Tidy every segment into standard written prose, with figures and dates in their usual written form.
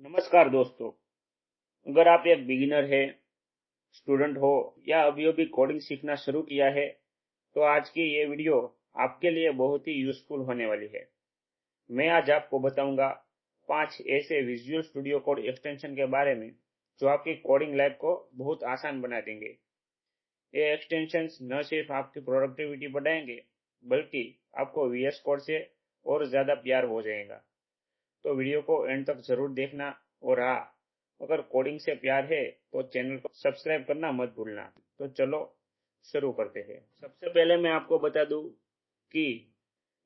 नमस्कार दोस्तों। अगर आप एक बिगिनर है, स्टूडेंट हो या अभी अभी कोडिंग सीखना शुरू किया है, तो आज की ये वीडियो आपके लिए बहुत ही यूजफुल होने वाली है। मैं आज आपको बताऊंगा 5 ऐसे विजुअल स्टूडियो कोड एक्सटेंशन के बारे में जो आपकी कोडिंग लाइफ को बहुत आसान बना देंगे। ये एक्सटेंशंस न सिर्फ आपकी प्रोडक्टिविटी बढ़ाएंगे, बल्कि आपको वीएस कोड से और ज्यादा प्यार हो जाएगा। तो वीडियो को एंड तक जरूर देखना। और हाँ, अगर कोडिंग से प्यार है तो चैनल को सब्सक्राइब करना मत भूलना। तो चलो शुरू करते हैं। सबसे पहले मैं आपको बता दूं कि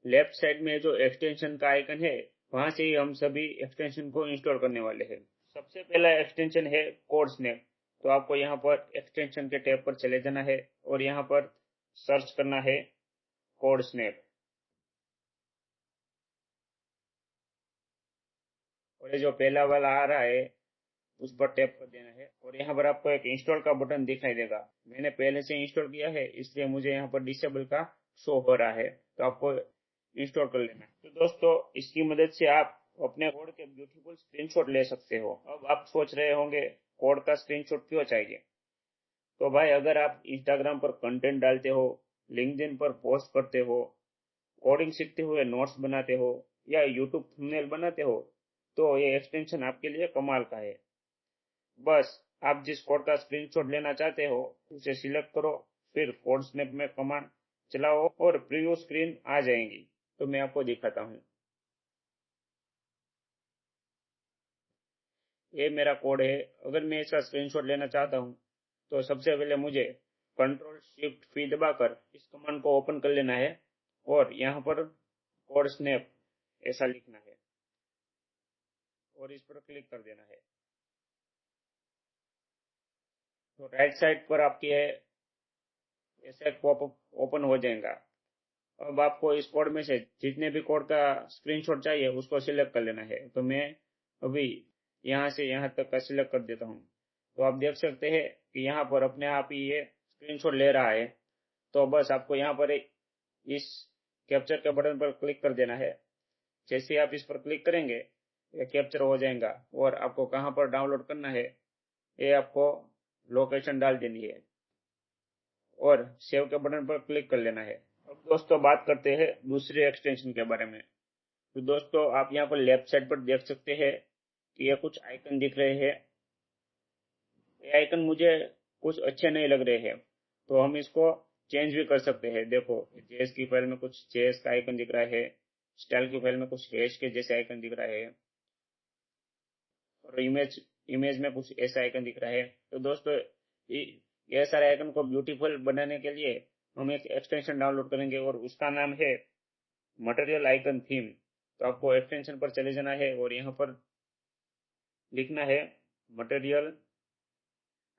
लेफ्ट साइड में जो एक्सटेंशन का आइकन है, वहां से ही हम सभी एक्सटेंशन को इंस्टॉल करने वाले हैं। सबसे पहला एक्सटेंशन है कोड स्नैप। तो आपको यहाँ पर एक्सटेंशन के टैब पर चले जाना है और यहाँ पर सर्च करना है कोड स्नैप। और ये जो पहला वाला आ रहा है, उस पर टैप कर देना है और यहाँ पर आपको एक इंस्टॉल का बटन दिखाई देगा। मैंने पहले से इंस्टॉल किया है, इसलिए मुझे यहाँ पर डिसेबल का शो हो रहा है, तो आपको इंस्टॉल कर लेना है। तो दोस्तों, इसकी मदद से आप अपने कोड के ब्यूटीफुल स्क्रीनशॉट ले सकते हो। अब आप सोच रहे होंगे कोड का स्क्रीनशॉट क्यों चाहिए। तो भाई, अगर आप इंस्टाग्राम पर कंटेंट डालते हो, लिंक्डइन पर पोस्ट करते हो, कोडिंग सीखते हुए नोट्स बनाते हो या यूट्यूब थंबनेल बनाते हो, तो ये एक्सटेंशन आपके लिए कमाल का है। बस आप जिस कोड का स्क्रीनशॉट लेना चाहते हो उसे सिलेक्ट करो, फिर कोड स्नैप में कमांड चलाओ और प्रीव्यू स्क्रीन आ जाएंगी। तो मैं आपको दिखाता हूँ। ये मेरा कोड है। अगर मैं इसका स्क्रीनशॉट लेना चाहता हूँ तो सबसे पहले मुझे कंट्रोल शिफ्ट फी दबाकर इस कमांड को ओपन कर लेना है और यहाँ पर कोड स्नैप ऐसा लिखना है और इस पर क्लिक कर देना है। तो राइट साइड पर आपके ऐसा एक पॉपअप ओपन हो जाएगा। अब आपको इस कोड में से जितने भी कोड का स्क्रीनशॉट चाहिए उसको सिलेक्ट कर लेना है। तो मैं अभी यहाँ से यहाँ तक का सिलेक्ट कर देता हूँ। तो आप देख सकते हैं कि यहाँ पर अपने आप ही ये स्क्रीनशॉट ले रहा है। तो बस आपको यहाँ पर इस कैप्चर के बटन पर क्लिक कर देना है। जैसे ही आप इस पर क्लिक करेंगे, ये कैप्चर हो जाएगा और आपको कहाँ पर डाउनलोड करना है, ये आपको लोकेशन डाल देनी है और सेव के बटन पर क्लिक कर लेना है। अब दोस्तों, बात करते हैं दूसरे एक्सटेंशन के बारे में। तो दोस्तों, आप यहाँ पर लेफ्ट साइड पर देख सकते हैं कि ये कुछ आइकन दिख रहे हैं। ये आइकन मुझे कुछ अच्छे नहीं लग रहे हैं, तो हम इसको चेंज भी कर सकते हैं। देखो, जेएस की फाइल में कुछ जेएस का आइकन दिख रहा है, स्टाइल की फाइल में कुछ हैश के जैसे आइकन दिख रहा है और इमेज इमेज में कुछ ऐसा आइकन दिख रहा है। तो दोस्तों, ये सारे आइकन को ब्यूटीफुल बनाने के लिए हम एक एक्सटेंशन डाउनलोड करेंगे और उसका नाम है मटेरियल आइकन थीम। तो आपको एक्सटेंशन पर चले जाना है और यहाँ पर लिखना है मटेरियल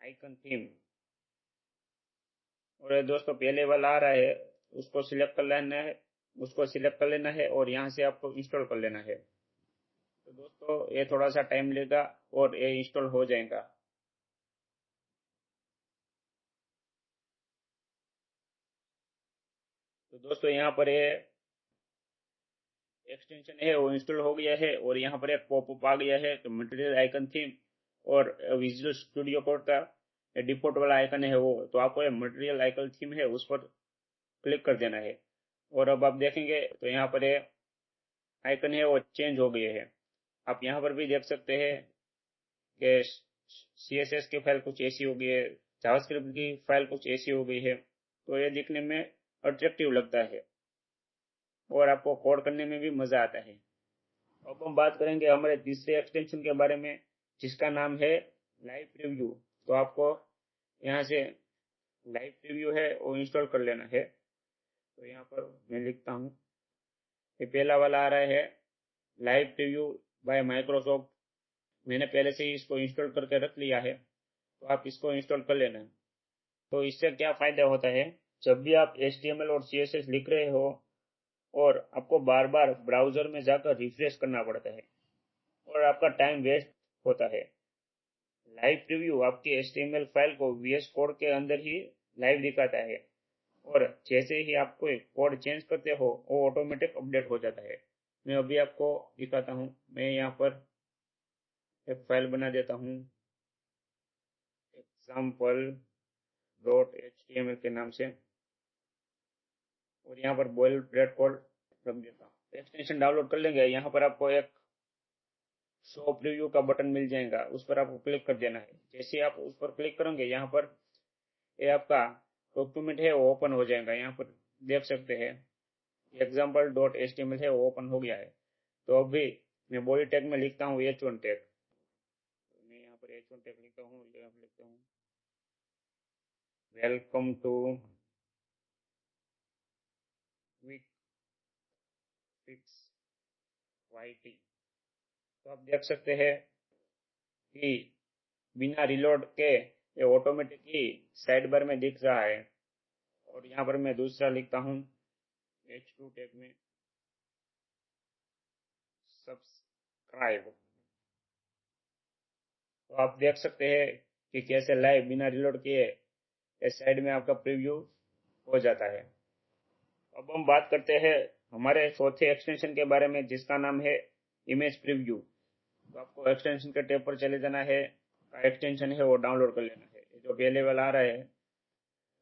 आइकन थीम। और दोस्तों, पहले वाला आ रहा है, उसको सिलेक्ट कर लेना है उसको सिलेक्ट कर लेना है और यहाँ से आपको इंस्टॉल कर लेना है। तो दोस्तों, ये थोड़ा सा टाइम लेगा और ये इंस्टॉल हो जाएगा। तो दोस्तों, यहाँ पर ये एक्सटेंशन है वो इंस्टॉल हो गया है और यहाँ पर एक पॉपअप आ गया है। तो मटेरियल आइकन थीम और विजुअल स्टूडियो कोड का डिफॉल्ट वाला आइकन है वो, तो आपको मटेरियल आइकन थीम है उस पर क्लिक कर देना है। और अब आप देखेंगे तो यहाँ पर ये आइकन है वो चेंज हो गए हैं। आप यहाँ पर भी देख सकते हैं कि सीएसएस की फाइल कुछ ऐसी हो गई है, जावास्क्रिप्ट की फाइल कुछ ऐसी हो गई है। तो ये दिखने में अट्रैक्टिव लगता है और आपको कोड करने में भी मजा आता है। अब हम बात करेंगे हमारे तीसरे एक्सटेंशन के बारे में, जिसका नाम है लाइव प्रीव्यू। तो आपको यहाँ से लाइव प्रीव्यू है वो इंस्टॉल कर लेना है। तो यहाँ पर मैं लिखता हूँ, ये पहला वाला आ रहा है लाइव प्रीव्यू बाय माइक्रोसॉफ्ट। मैंने पहले से ही इसको इंस्टॉल करके रख लिया है, तो आप इसको इंस्टॉल कर लेना। तो इससे क्या फायदा होता है, जब भी आप HTML और CSS लिख रहे हो और आपको बार बार ब्राउजर में जाकर रिफ्रेश करना पड़ता है और आपका टाइम वेस्ट होता है, लाइव प्रीव्यू आपकी HTML फाइल को VS कोड के अंदर ही लाइव दिखाता है और जैसे ही आप कोई कोड चेंज करते हो वो ऑटोमेटिक अपडेट हो जाता है। मैं अभी आपको दिखाता हूँ। मैं यहाँ पर एक फाइल बना देता हूँ example.html के नाम से, और यहाँ पर बॉयल ब्रेड कोड रख देता हूँ। एक्सटेंशन डाउनलोड कर लेंगे। यहाँ पर आपको एक शो प्रीव्यू का बटन मिल जाएगा, उस पर आपको क्लिक कर देना है। जैसे आप उस पर क्लिक करेंगे, यहाँ पर ये आपका डॉक्यूमेंट है वो ओपन हो जाएगा। यहाँ पर देख सकते हैं example.html है वो ओपन हो गया है। तो अभी मैं बॉडी टैग में लिखता हूँ h1 टैग। मैं यहाँ पर h1 टैग लिखता हूँ, यहाँ पर लिखता हूँ welcome to quick fix YT। तो आप देख सकते हैं कि बिना रिलोड के ये ऑटोमेटिकली साइड बार में दिख रहा है। और यहाँ पर मैं दूसरा लिखता हूँ H2 टैग में सब्सक्राइब। तो आप देख सकते हैं कि कैसे लाइव बिना रिलोड किए इस साइड में आपका प्रीव्यू हो जाता है। अब हम बात करते हैं हमारे चौथे एक्सटेंशन के बारे में, जिसका नाम है इमेज प्रीव्यू। तो आपको एक्सटेंशन के टैब पर चले जाना है, एक्सटेंशन है वो डाउनलोड कर लेना है। जो पहले वाला आ रहा है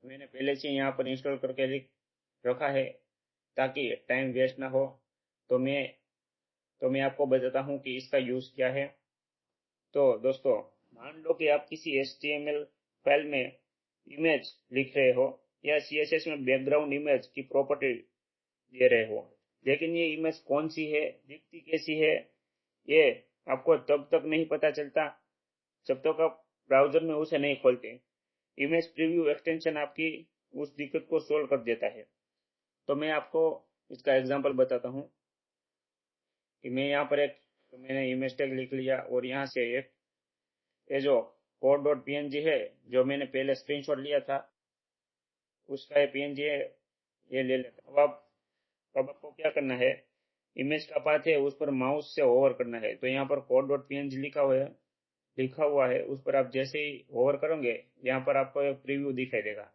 मैंने पहले से यहाँ पर इंस्टॉल करके लिख रखा है ताकि टाइम वेस्ट ना हो। तो मैं आपको बताता हूँ कि इसका यूज क्या है। तो दोस्तों, मान लो कि आप किसी HTML फाइल में इमेज लिख रहे हो या CSS में बैकग्राउंड इमेज की प्रॉपर्टी दे रहे हो, लेकिन ये इमेज कौन सी है, दिखती कैसी है, ये आपको तब तक नहीं पता चलता जब तक आप ब्राउजर में उसे नहीं खोलते। इमेज प्रीव्यू एक्सटेंशन आपकी उस दिक्कत को सोल्व कर देता है। तो मैं आपको इसका एग्जांपल बताता हूँ कि मैं यहाँ पर तो मैंने इमेज टैग लिख लिया और यहाँ से एक ये जो code.png है जो मैंने पहले स्क्रीनशॉट लिया था उसका ये PNG है, ये ले लेता। अब आपको क्या करना है, इमेज का पाथ है उस पर माउस से होवर करना है। तो यहाँ पर code.png लिखा हुआ है, उस पर आप जैसे ही होवर करोगे यहाँ पर आपको एक प्रीव्यू दिखाई देगा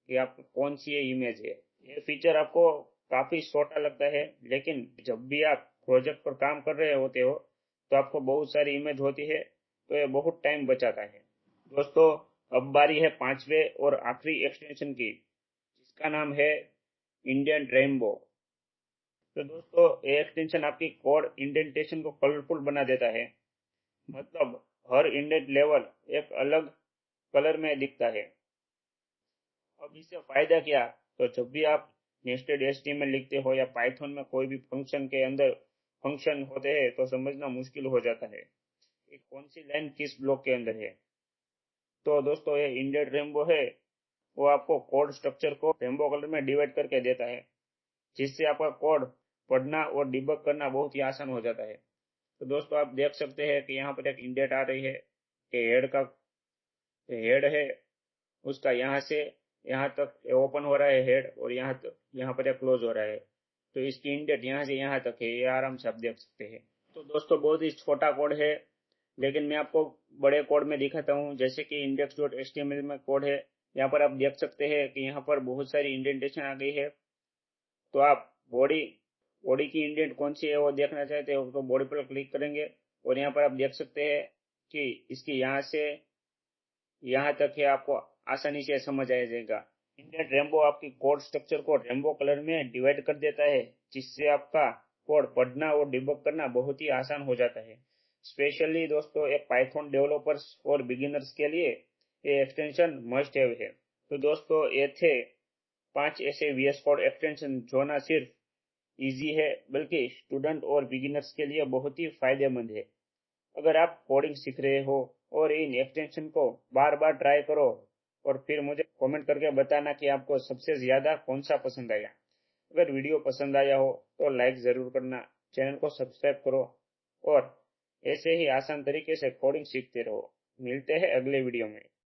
कि आपको कौन सी ये इमेज है। ये फीचर आपको काफी छोटा लगता है, लेकिन जब भी आप प्रोजेक्ट पर काम कर रहे होते हो तो आपको बहुत सारी इमेज होती है, तो ये बहुत टाइम बचाता है। दोस्तों, अब बारी है पांचवे और आखिरी एक्सटेंशन की, जिसका नाम है इंडियन रेनबो। तो दोस्तों, ये एक्सटेंशन आपकी कोड इंडेंटेशन को कलरफुल बना देता है। मतलब हर इंडेंट लेवल एक अलग कलर में दिखता है। अब इससे फायदा क्या, तो जब भी आप नेस्टेड HTML लिखते हो या पाइथन में कोई भी फंक्शन के अंदर फंक्शन होते हैं तो समझना मुश्किल हो जाता है कि कौन सी लाइन किस ब्लॉक के अंदर है। तो दोस्तों, ये इंडेड रेनबो है वो आपको कोड स्ट्रक्चर को रेनबो कलर में डिवाइड करके देता है, जिससे आपका कोड पढ़ना और डिबग करना बहुत ही आसान हो जाता है। तो दोस्तों, आप देख सकते हैं कि यहाँ पर एक इंडेट आ रही है कि हेड है उसका यहाँ से यहाँ तक ओपन हो रहा है हेड, और यहाँ पर क्लोज हो रहा है। तो इसकी इंडेट यहाँ से यहाँ तक है, ये आराम से आप देख सकते हैं। तो दोस्तों, बहुत ही छोटा कोड है, लेकिन मैं आपको बड़े कोड में दिखाता हूँ। जैसे कि index.html में कोड है, यहाँ पर आप देख सकते हैं कि यहाँ पर बहुत सारी इंडेंटेशन आ गई है। तो आप बॉडी बॉडी की इंडेंट कौन सी है वो देखना चाहते हो तो बॉडी पर क्लिक करेंगे, और यहाँ पर आप देख सकते हैं कि इसकी यहाँ से यहाँ तक है, आपको आसानी से समझ आ जाएगा। इंडेंट रेनबो आपकी कोड स्ट्रक्चर को रेनबो कलर में डिवाइड कर देता है, जिससे आपका कोड पढ़ना और डिबग करना बहुत ही आसान हो जाता है। स्पेशली दोस्तों, एक पाइथन डेवलपर्स और बिगिनर्स के लिए ये एक्सटेंशन मस्ट हैव है। तो दोस्तों, ये थे 5 ऐसे VS कोड एक्सटेंशन जो न सिर्फ इजी है बल्कि स्टूडेंट और बिगिनर्स के लिए बहुत ही फायदेमंद है। अगर आप कोडिंग सीख रहे हो और इन एक्सटेंशन को बार बार ट्राई करो और फिर मुझे कमेंट करके बताना कि आपको सबसे ज्यादा कौन सा पसंद आया। अगर वीडियो पसंद आया हो तो लाइक जरूर करना, चैनल को सब्सक्राइब करो और ऐसे ही आसान तरीके से कोडिंग सीखते रहो। मिलते हैं अगले वीडियो में।